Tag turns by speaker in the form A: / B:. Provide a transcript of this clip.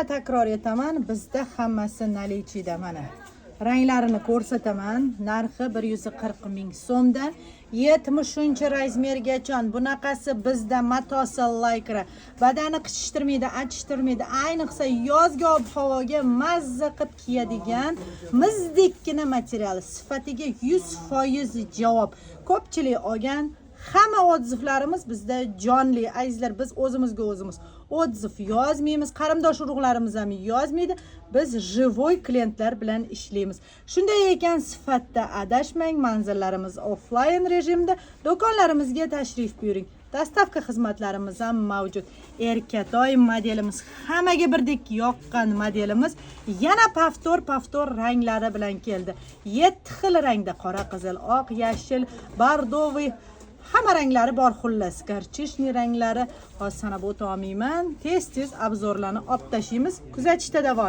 A: Yana takror etaman, bizda hammasi nalichida mana. Ranglarini ko'rsataman. Narxi 140 ming so'mdan 70 razmergacha. Bunaqasi bizda matosi laykra. Badani qishishtirmaydi, achishtirmaydi. Ayniqsa yozgi ob-havoga mazza qilib kiyadigan mizdekkina material. Sifatiga 100% javob. Ko'pchilik olgan hamma odzivlarimiz bizda jonli. Azizlar, biz o'zimizga o'zimiz odziv yozmaymiz, qarindosh urug'larimiz ham yozmaydi. Biz живой klientlar bilan ishlaymiz. Shunday ekan, sifatda adashmang. Manzillarimiz offline rejimda. Do'konlarimizga tashrif buyuring. Dastavka xizmatlarimiz ham mavjud. Erkatoy modelimiz hammaga birdek yoqqan modelimiz yana paftor ranglari bilan keldi. 7 xil rangda: qora, qizil, oq, yashil, bordoviy, hamma ranglari bor xullas. Garchishni ranglari hozir sanab o'tolmayman. Tez obzorlarni olib tashlaymiz. Kuzatishda davom